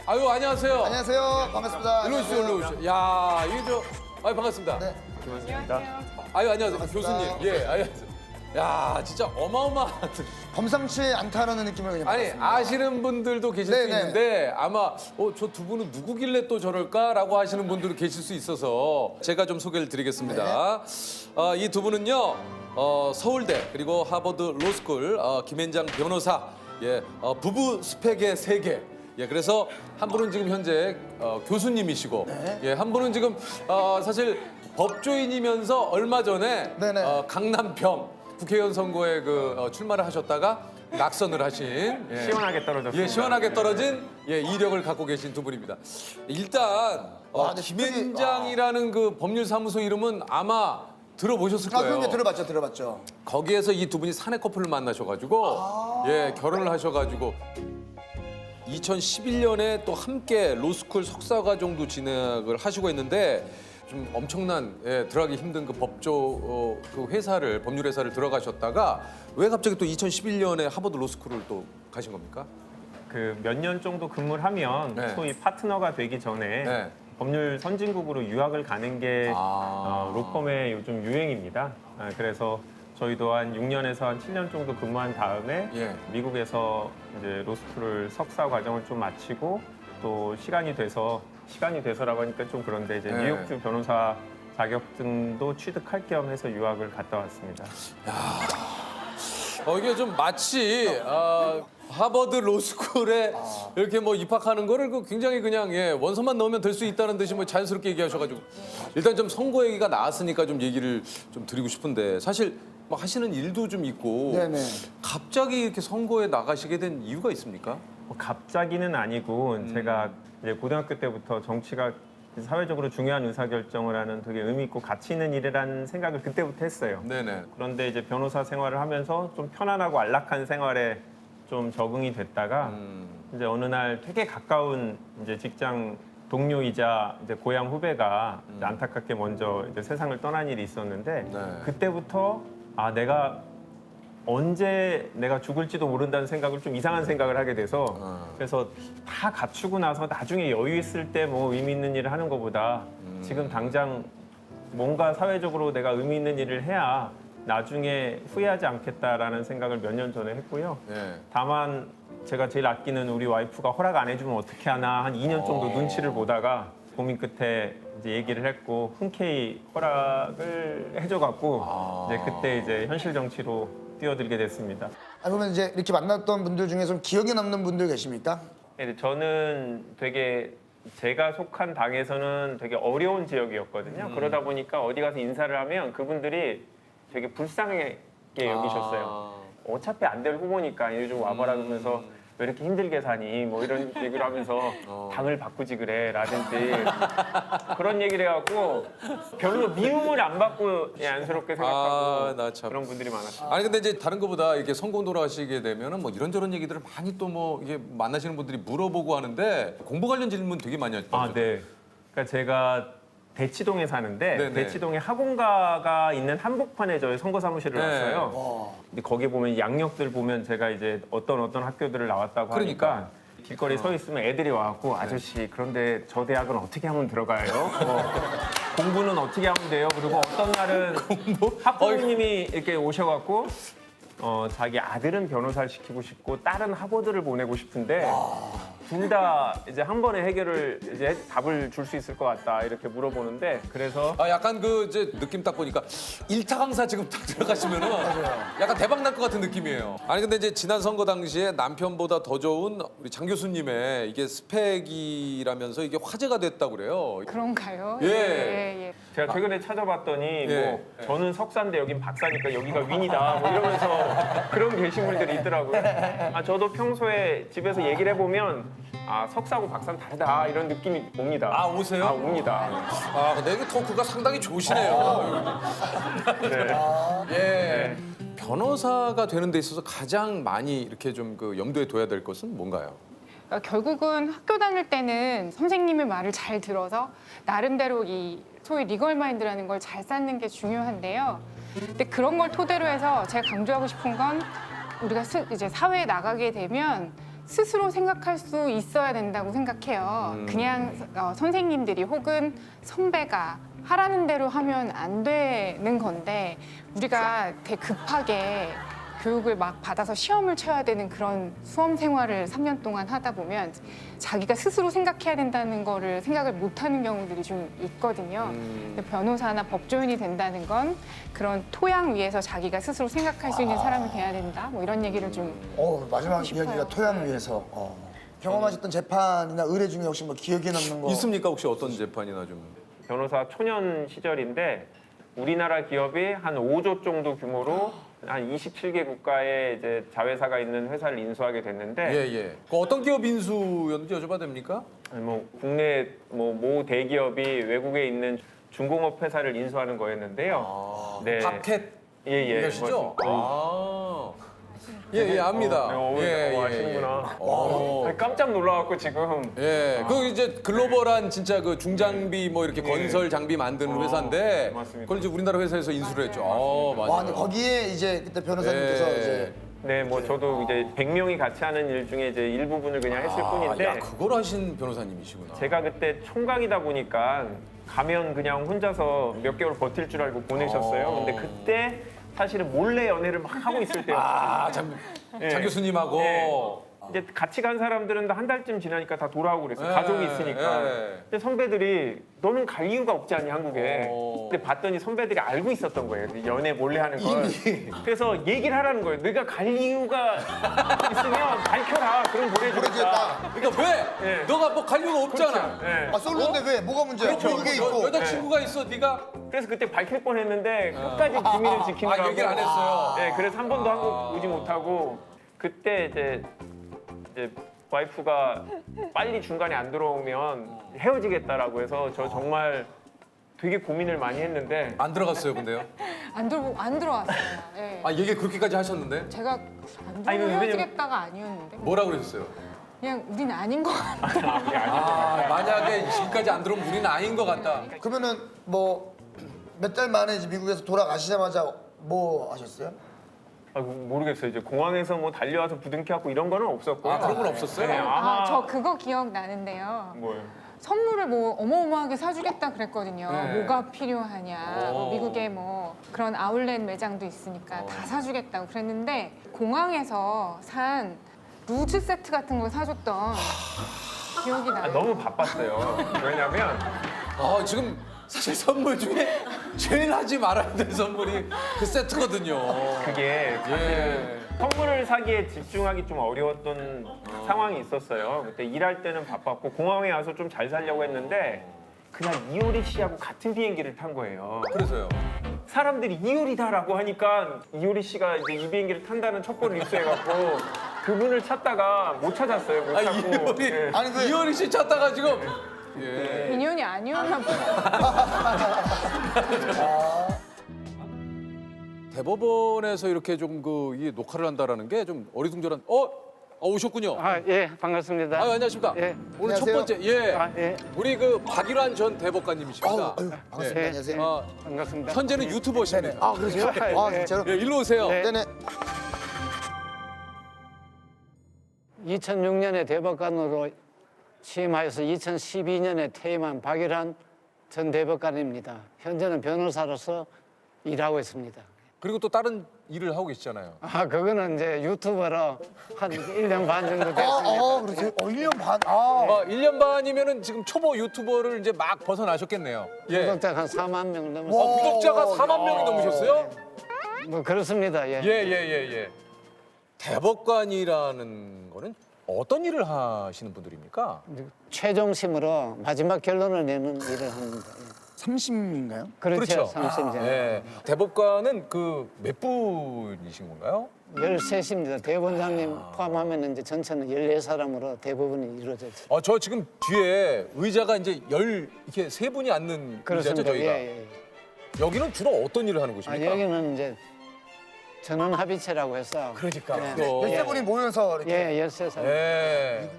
아유, 안녕하세요. 안녕하세요. 반갑습니다. 일로 오시죠, 일로 오시죠. 야, 이게 아유, 반갑습니다. 네. 아유, 안녕하세요. 반갑습니다. 교수님. 예, 안녕하세요. 야, 진짜 어마어마한. 범상치 않다라는 느낌을 그냥 아니, 받았습니다. 아시는 분들도 계실 수 네네. 있는데 아마 저 두 분은 누구길래 또 저럴까라고 하시는 분들도 계실 수 있어서 제가 좀 소개를 드리겠습니다. 이 두 분은요, 서울대 그리고 하버드 로스쿨 김앤장 변호사, 예, 부부 스펙의 세계. 예, 그래서 한 분은 지금 현재 교수님이시고, 네. 예, 한 분은 지금 사실 법조인이면서 얼마 전에 네네. 강남평 국회의원 선거에 출마를 하셨다가 낙선을 하신 예. 시원하게 떨어졌습니다. 예, 시원하게 떨어진 예, 이력을 갖고 계신 두 분입니다. 일단 와, 근데 김앤장이라는 그 법률사무소 이름은 아마 들어보셨을 거예요. 그럼요. 들어봤죠. 거기에서 이 두 분이 사내 커플을 만나셔가지고 예, 결혼을 하셔가지고 2011년에 또 함께 로스쿨 석사과정도 진학을 하시고 있는데 좀 엄청난 들어가기 힘든 그 법조 그 회사를 법률 회사를 들어가셨다가 왜 갑자기 또 2011년에 하버드 로스쿨을 또 가신 겁니까? 그 몇 년 정도 근무를 하면 네. 소위 파트너가 되기 전에 네. 법률 선진국으로 유학을 가는 게 로펌의 요즘 유행입니다. 그래서 저희도 한 6년에서 한 7년 정도 근무한 다음에 예. 미국에서 이제 로스쿨을 석사 과정을 좀 마치고 또 시간이 돼서라고 하니까 좀 그런데 이제 네. 뉴욕주 변호사 자격증도 취득할 겸 해서 유학을 갔다 왔습니다. 이게 좀 마치 하버드 로스쿨에 이렇게 뭐 입학하는 거를 굉장히 그냥 예, 원서만 넣으면 될 수 있다는 듯이 뭐 자연스럽게 얘기하셔가지고 일단 좀 선거 얘기가 나왔으니까 좀 얘기를 좀 드리고 싶은데 사실 뭐 하시는 일도 좀 있고 네네. 갑자기 이렇게 선거에 나가시게 된 이유가 있습니까? 뭐 갑자기는 아니고 제가 이제 고등학교 때부터 정치가 사회적으로 중요한 의사결정을 하는 되게 의미 있고 가치 있는 일이라는 생각을 그때부터 했어요. 네네. 그런데 이제 변호사 생활을 하면서 좀 편안하고 안락한 생활에 좀 적응이 됐다가 이제 어느 날 되게 가까운 이제 직장 동료이자 이제 고향 후배가 이제 안타깝게 먼저 이제 세상을 떠난 일이 있었는데 네. 그때부터 내가 언제 내가 죽을지도 모른다는 생각을 좀 이상한 생각을 하게 돼서 그래서 다 갖추고 나서 나중에 여유 있을 때 뭐 의미 있는 일을 하는 것보다 지금 당장 뭔가 사회적으로 내가 의미 있는 일을 해야 나중에 후회하지 않겠다라는 생각을 몇 년 전에 했고요. 네. 다만 제가 제일 아끼는 우리 와이프가 허락 안 해주면 어떻게 하나 한 2년 정도 눈치를 보다가 고민 끝에 이제 얘기를 했고 흔쾌히 허락을 해줘갖고 이제 그때 이제 현실 정치로 뛰어들게 됐습니다. 그러면 이제 이렇게 만났던 분들 중에 좀 기억에 남는 분들 계십니까? 네, 저는 되게 제가 속한 당에서는 되게 어려운 지역이었거든요. 그러다 보니까 어디 가서 인사를 하면 그분들이 되게 불쌍하게 여기셨어요. 어차피 안 될 후보니까 이리 좀 와봐라 그러면서 왜 이렇게 힘들게 사니 뭐 이런 얘기를 하면서 당을 바꾸지 그래 라든지 그런 얘기를 해갖고 별로 미움을 안 받고 안쓰럽게 생각하고 나 참. 그런 분들이 많았어요. 아니 근데 이제 다른 것보다 이렇게 성공 돌아가시게 되면은 뭐 이런저런 얘기들을 많이 또 뭐 이게 만나시는 분들이 물어보고 하는데 공부 관련 질문 되게 많이 하시죠. 네. 그러니까 제가 대치동에 사는데 네네. 대치동에 학원가가 있는 한복판에 저희 선거 사무실을 네. 왔어요. 근데 거기 보면 양력들 보면 제가 이제 어떤 학교들을 나왔다고 그러니까. 하니까 길거리에 서 있으면 애들이 와갖고 아저씨 그런데 저 대학은 어떻게 하면 들어가요? 공부는 어떻게 하면 돼요? 그리고 어떤 날은 학부모님이 이렇게 오셔갖고 자기 아들은 변호사를 시키고 싶고 딸은 하버드를 보내고 싶은데 둘 다 이제 한 번에 해결을 이제 답을 줄 수 있을 것 같다 이렇게 물어보는데 그래서 약간 이제 느낌 딱 보니까 일타 강사 지금 딱 들어가시면은 약간 대박 날 것 같은 느낌이에요. 아니 근데 이제 지난 선거 당시에 남편보다 더 좋은 우리 장 교수님의 이게 스펙이라면서 이게 화제가 됐다고 그래요. 그런가요? 예. 제가 최근에 찾아봤더니 예. 뭐 저는 석사인데 여긴 박사니까 여기가 윈이다 뭐 이러면서 그런 게시물들이 있더라고요. 저도 평소에 집에서 얘기를 해보면 석사하고 박사는 다르다 이런 느낌이 옵니다. 오세요? 옵니다. 근데 이게 토크가 상당히 좋으시네요. 예. 변호사가 되는 데 있어서 가장 많이 이렇게 좀 염두에 둬야 될 것은 뭔가요? 그러니까 결국은 학교 다닐 때는 선생님의 말을 잘 들어서 나름대로 이 소위 리걸 마인드라는 걸 잘 쌓는 게 중요한데요. 근데 그런 걸 토대로 해서 제가 강조하고 싶은 건 우리가 이제 사회에 나가게 되면 스스로 생각할 수 있어야 된다고 생각해요. 그냥 선생님들이 혹은 선배가 하라는 대로 하면 안 되는 건데 우리가 되게 급하게 교육을 막 받아서 시험을 쳐야 되는 그런 수험 생활을 3년 동안 하다 보면 자기가 스스로 생각해야 된다는 거를 생각을 못하는 경우들이 좀 있거든요. 근데 변호사나 법조인이 된다는 건 그런 토양 위에서 자기가 스스로 생각할 수 있는 사람이 돼야 된다. 뭐 이런 얘기를 좀 마지막 싶어요. 이야기가 토양 위에서. 경험하셨던 재판이나 의뢰 중에 혹시 뭐 기억에 남는 거 있습니까? 혹시 어떤 재판이나 좀? 변호사 초년 시절인데 우리나라 기업이 한 5조 정도 규모로 한 27개 국가에 이제 자회사가 있는 회사를 인수하게 됐는데 예. 그 어떤 기업 인수였는지 여쭤봐도 됩니까? 뭐 국내 모 대기업이 외국에 있는 중공업 회사를 인수하는 거였는데요. 네. 팝캣 예. 이것이죠? 예, 압니다. 아시는구나. 어. 깜짝 놀라갖고 지금 예, 그 이제 글로벌한 진짜 그 중장비 뭐 이렇게 건설 장비 만드는 회사인데 맞습니다. 그걸 이제 우리나라 회사에서 인수를 했죠. 맞아요. 와, 근데 거기에 이제 그때 변호사님께서 예. 이제 네, 뭐 저도 이제 100명이 같이 하는 일 중에 이제 일부분을 그냥 했을 뿐인데 야, 그걸 하신 변호사님이시구나. 제가 그때 총각이다 보니까 가면 그냥 혼자서 몇 개월 버틸 줄 알고 보내셨어요. 근데 그때 사실은 몰래 연애를 막 하고 있을 때였어요. 장 교수님하고. 예. 이제 같이 간 사람들은 한 달쯤 지나니까 다 돌아오고 그랬어요. 가족이 있으니까. 근데 선배들이 너는 갈 이유가 없지 않니 한국에. 근데 봤더니 선배들이 알고 있었던 거예요. 연애 몰래 하는 걸. 그래서 얘기를 하라는 거예요. 네가 갈 이유가 있으면 밝혀라. 그럼 보내주겠다. 보내주겠다. 그러니까 왜? 예. 너가 뭐 갈 이유가 없잖아. 네. 솔로인데 왜? 뭐가 문제야? 미국에 있고. 여자친구가 있어, 네가. 그래서 그때 밝힐 뻔했는데 끝까지 비밀을 지키느라고. 얘기를 안 했어요. 네, 그래서 한 번도 한국 오지 못하고 그때 이제 와이프가 빨리 중간에 안 들어오면 헤어지겠다라고 해서 저 정말 되게 고민을 많이 했는데 안 들어갔어요, 근데요? 안 들어왔어요. 예. 얘기 그렇게까지 하셨는데? 제가 안 아니, 들어오면 왜냐면- 헤어지겠다가 아니었는데 뭐라고 그러셨어요? 그냥 우린 아닌 것 같아. 만약에 지금까지 안 들어오면 우리는 아닌 것 같다. 그러면은 뭐 몇 달 만에 이제 미국에서 돌아가시자마자 뭐 하셨어요? 모르겠어요. 이제 공항에서 뭐 달려와서 부둥켜갖고 이런 거는 없었고요. 그런 건 없었어요? 네, 아마 저 그거 기억나는데요. 뭐요? 선물을 뭐 어마어마하게 사주겠다 그랬거든요. 네. 뭐가 필요하냐. 오. 미국에 뭐 그런 아울렛 매장도 있으니까 다 사주겠다고 그랬는데 공항에서 산 루즈 세트 같은 걸 사줬던 기억이 나요. 너무 바빴어요. 왜냐면 지금 사실 선물 중에 제일 하지 말아야 될 선물이 그 세트거든요. 그게 예. 선물을 사기에 집중하기 좀 어려웠던 상황이 있었어요. 그때 일할 때는 바빴고 공항에 와서 좀 잘 살려고 했는데 그날 이효리 씨하고 같은 비행기를 탄 거예요. 그래서요. 사람들이 이효리다라고 하니까 이효리 씨가 이제 이 비행기를 탄다는 첩보를 입수해갖고 그분을 찾다가 못 찾았어요. 못 찾고. 이효리, 예. 아니, 그- 이효리 씨 찾다가 지금. 예. 인연이 아니었나 보다. 대법원에서 이렇게 좀 이 녹화를 한다라는 게 좀 어리둥절한. 오셨군요. 예, 반갑습니다. 안녕하십니까. 예. 오늘 첫 안녕하세요. 번째 예, 우리 그 박일환 전 대법관님이십니다. 반갑습니다. 예. 안녕하세요. 반갑습니다. 현재는 유튜버십니다. 그러세요? 예. 진짜로? 예, 일로 오세요. 네. 네네. 2006년에 대법관으로 취임하여서 2012년에 퇴임한 박일환 전 대법관입니다. 현재는 변호사로서 일하고 있습니다. 그리고 또 다른 일을 하고 계시잖아요. 그거는 이제 유튜버로 한 1년 반 정도 됐습니다. 그러세요? 1년 반. 1년 반이면은 지금 초보 유튜버를 이제 막 벗어나셨겠네요. 예. 구독자가 한 4만 명 넘었습니다. 구독자가 4만 명이 넘으셨어요? 뭐 그렇습니다. 예. 예. 대법관이라는 거는 어떤 일을 하시는 분들입니까? 최종심으로 마지막 결론을 내는 일을 합니다. 예. 30인가요? 그렇죠. 30년. 예. 대법관은 그 몇 분이신 건가요? 13입니다. 대법원장님 포함하면 이제 전체는 14사람으로 대부분이 이루어졌죠. 저 지금 뒤에 의자가 이제 이렇게 세 분이 앉는 의자죠, 그렇습니다. 저희가. 예. 여기는 주로 어떤 일을 하는 곳입니까? 여기는 이제 전원 합의체라고 해서 그러니까. 네. 또. 13분이 모여서 이렇게. 예, 13사람. 예.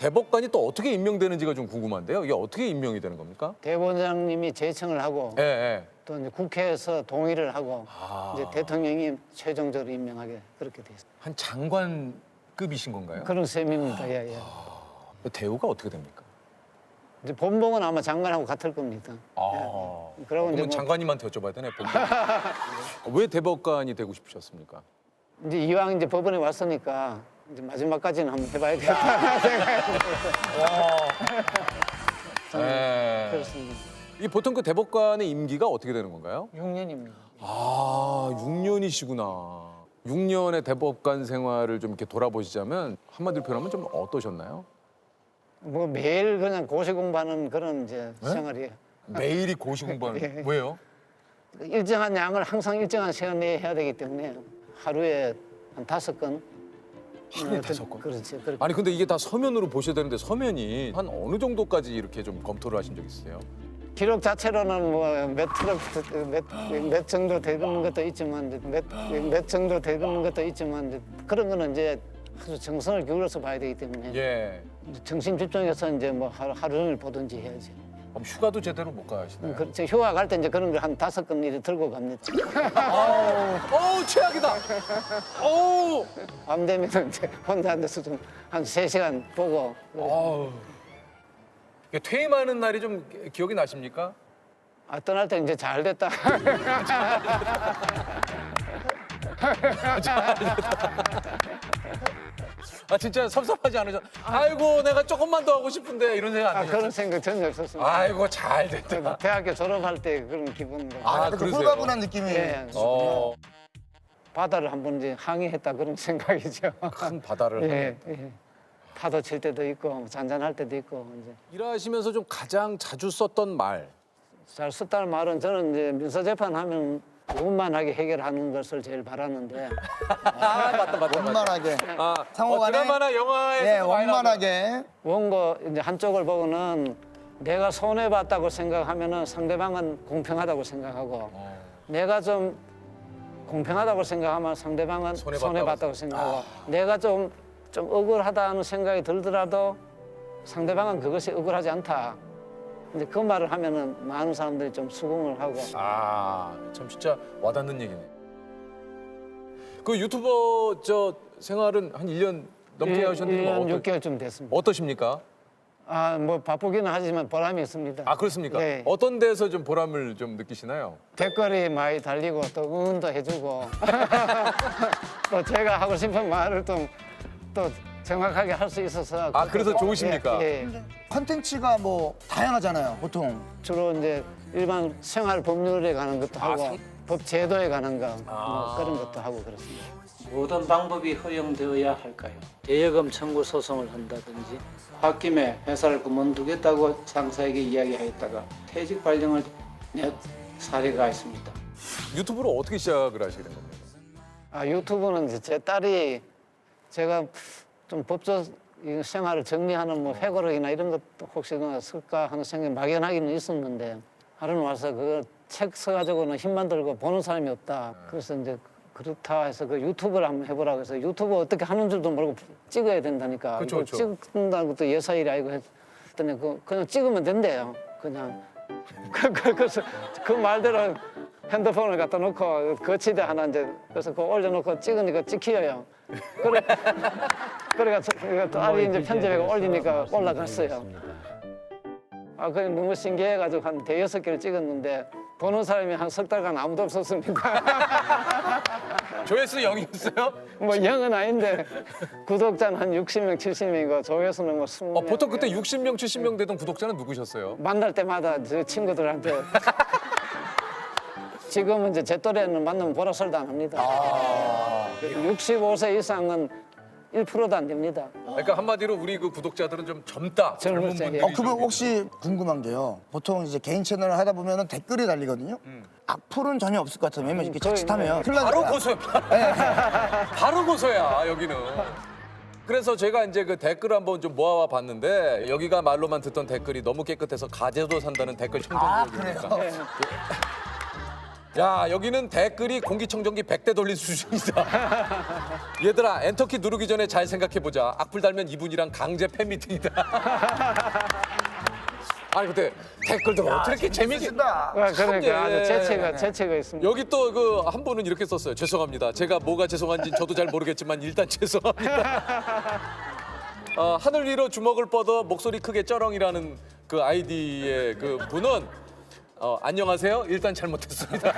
대법관이 또 어떻게 임명되는지가 좀 궁금한데요. 이게 어떻게 임명이 되는 겁니까? 대법원장님이 제청을 하고 예, 예. 또 이제 국회에서 동의를 하고 아. 이제 대통령이 최종적으로 임명하게 그렇게 돼 있어요. 한 장관급이신 건가요? 그런 셈입니다. 예, 예. 대우가 어떻게 됩니까? 이제 본봉은 아마 장관하고 같을 겁니다. 아. 예. 그러고 이제 그러면 뭐 장관님한테 여쭤봐야 되네. 왜 대법관이 되고 싶으셨습니까? 이제 이왕 이제 법원에 왔으니까 이제 마지막까지는 한번 해봐야겠다 생각해서 예. 그렇습니다. 이 보통 그 대법관의 임기가 어떻게 되는 건가요? 6년입니다. 아, 6년이시구나. 6년의 대법관 생활을 좀 이렇게 돌아보시자면 한마디로 표현하면 좀 어떠셨나요? 뭐 매일 그냥 고시 공부하는 그런 이제 생활이에요. 매일이 고시 공부하는 예. 왜요? 일정한 양을 항상 일정한 시간 내에 해야 되기 때문에 하루에 한 5건. 하루에 5건? 그렇지. 그렇게. 아니 근데 이게 다 서면으로 보셔야 되는데 서면이 한 어느 정도까지 이렇게 좀 검토를 하신 적 있으세요? 기록 자체로는 뭐 몇 정도 되는 것도 있지만 몇 정도 되는 것도 있지만 이제 그런 거는 이제 아주 정성을 기울여서 봐야 되기 때문에 예. 이제 정신 집중해서 이제 뭐 하루 종일 보든지 해야지. 그럼 휴가도 제대로 못 가시나요? 그렇죠. 휴가 갈 때 이제 그런 걸 한 5건 이렇게 들고 갑니다. 어우 최악이다. 어우. 밤 되면 이제 혼자 앉아서 좀 한 3시간 보고 어우. 이게 퇴임하는 날이 좀 기억이 나십니까? 떠날 때 이제 잘 됐다. 아 진짜 섭섭하지 않으셨? 아이고 내가 조금만 더 하고 싶은데 이런 생각 안 그런 드셨어요? 생각 전혀 없었습니다. 아이고 잘 됐다. 대학교 졸업할 때 그런 기분으로. 아, 그 그러세요? 홀가분한 느낌이. 예. 어, 바다를 한번 이제 항해했다 그런 생각이죠. 큰 바다를 예, 예. 파도 칠 때도 있고 잔잔할 때도 있고 이제 일하시면서 좀 가장 자주 썼던 말. 잘 썼다는 말은 저는 이제 민사 재판하면 원만하게 해결하는 것을 제일 바라는데 아 맞다. 원만하게. 아, 상호간에 드라마나 영화에서 네, 원만하게. 원고 이제 한쪽을 보고는 내가 손해 봤다고 생각하면은 상대방은 공평하다고 생각하고 내가 좀 공평하다고 생각하면 상대방은 손해 손해 봤다고 봤다고 생각하고 내가 좀 억울하다는 생각이 들더라도 상대방은 그것이 억울하지 않다. 근데 그 말을 하면은 많은 사람들이 좀 수긍을 하고 참 진짜 와닿는 얘기네. 그 유튜버 저 생활은 한 1년 넘게 하셨는데 1년 6개월쯤 됐습니다. 어떠십니까? 뭐 바쁘기는 하지만 보람이 있습니다. 아 그렇습니까? 네. 어떤 데서 좀 보람을 좀 느끼시나요? 댓글이 많이 달리고 또 응원도 해주고 또 제가 하고 싶은 말을 또 정확하게 할 수 있어서 아 그래서 좋으십니까? 예. 컨텐츠가 뭐 다양하잖아요, 보통. 주로 이제 일반 생활 법률에 관한 것도 하고 법 제도에 관한 거 뭐 그런 것도 하고 그렇습니다. 모든 방법이 허용되어야 할까요? 대여금 청구 소송을 한다든지 홧김에 회사를 그만두겠다고 상사에게 이야기하였다가 퇴직 발령을 낸 사례가 있습니다. 유튜브를 어떻게 시작을 하시게 된 겁니까? 유튜브는 이제 제 딸이 제가 좀 법조 생활을 정리하는 뭐 회고록이나 이런 것도 혹시 쓸까 하는 생각이 막연하기는 있었는데 하루는 와서 그 책 써가지고는 힘만 들고 보는 사람이 없다. 그래서 이제 그렇다 해서 그 유튜브를 한번 해보라고 해서 유튜브 어떻게 하는 줄도 모르고 찍어야 된다니까. 그쵸, 이거 그쵸. 찍는다는 것도 예사일이 아니고 했더니 그냥 찍으면 된대요. 그냥. 그래서 그 말대로 핸드폰을 갖다 놓고 거치대 하나 이제 그래서 그거 올려놓고 찍으니까 찍혀요. 그러니까 딸이 이제 편집하고 올리니까 올라갔어요. 그게 너무 신기해가지고 한 5-6개를 찍었는데 보는 사람이 한 3달간 아무도 없었습니다. 조회수 0이었어요? 뭐 0은 아닌데 구독자는 한 60명, 70명이고 조회수는 뭐 20명. 보통 그때 60명, 70명 되던 구독자는 누구셨어요? 만날 때마다 저 친구들한테 지금은 이제 제 또래는 만나면 보라설도 안 합니다. 65세 이상은 1%도 안 됩니다. 그러니까 한마디로 우리 그 구독자들은 좀 젊다. 젊은 젊었어요. 분들이. 그러면 좀- 혹시 궁금한 게요. 보통 이제 개인 채널을 하다 보면 댓글이 달리거든요. 악플은 전혀 없을 것 같아요. 왜냐면 이렇게 거의 자칫하면 큰일 바로 나니까. 고소야. 바로 고소야 여기는. 그래서 제가 이제 그 댓글 한번 좀 모아와 봤는데 여기가 말로만 듣던 댓글이 너무 깨끗해서 가재도 산다는 댓글 아, 청정구역이니까. 그래요? 야, 여기는 댓글이 공기청정기 100대 돌린 수준이다. 얘들아, 엔터키 누르기 전에 잘 생각해보자. 악플 달면 이분이랑 강제 팬미팅이다. 아니, 근데 댓글들 어떻게 이렇게 재미있게. 쓴다. 그러니까 아주 예. 재치가 있습니다. 여기 또 그 한 분은 이렇게 썼어요. 죄송합니다. 제가 뭐가 죄송한지 저도 잘 모르겠지만 일단 죄송합니다. 하늘 위로 주먹을 뻗어 목소리 크게 쩌렁이라는 그 아이디의 그 분은 안녕하세요. 일단 잘못했습니다.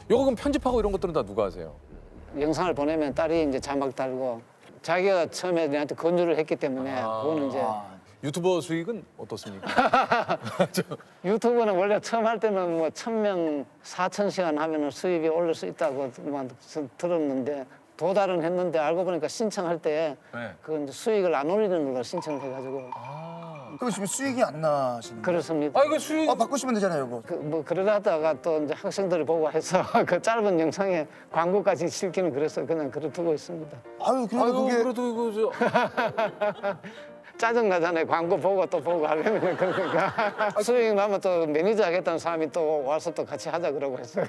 요거 그럼 편집하고 이런 것들은 다 누가 하세요? 영상을 보내면 딸이 이제 자막 달고 자기가 처음에 내한테 권유를 했기 때문에 그거는 이제 유튜버 수익은 어떻습니까? 유튜브는 원래 처음 할 때는 뭐 1,000명 4,000시간 하면은 수입이 오를 수 있다고 들었는데 도달은 했는데 알고 보니까 신청할 때 그 이제 수익을 안 올리는 걸로 신청해가지고 그럼 지금 수익이 안 나시는 거예요? 그렇습니다. 아 이거 수익 바꾸시면 되잖아요, 이거. 뭐 그러다가 또 이제 학생들이 보고 해서 그 짧은 영상에 광고까지 실기는 그래서 그냥 그래두고 있습니다. 아유, 그래도 아이고 그게 그래도 이거 짜증 나잖아요. 광고 보고 또 보고 하려면 그러니까 수익 나면 또 매니저 하겠다는 사람이 또 와서 또 같이 하자 그러고 했어요.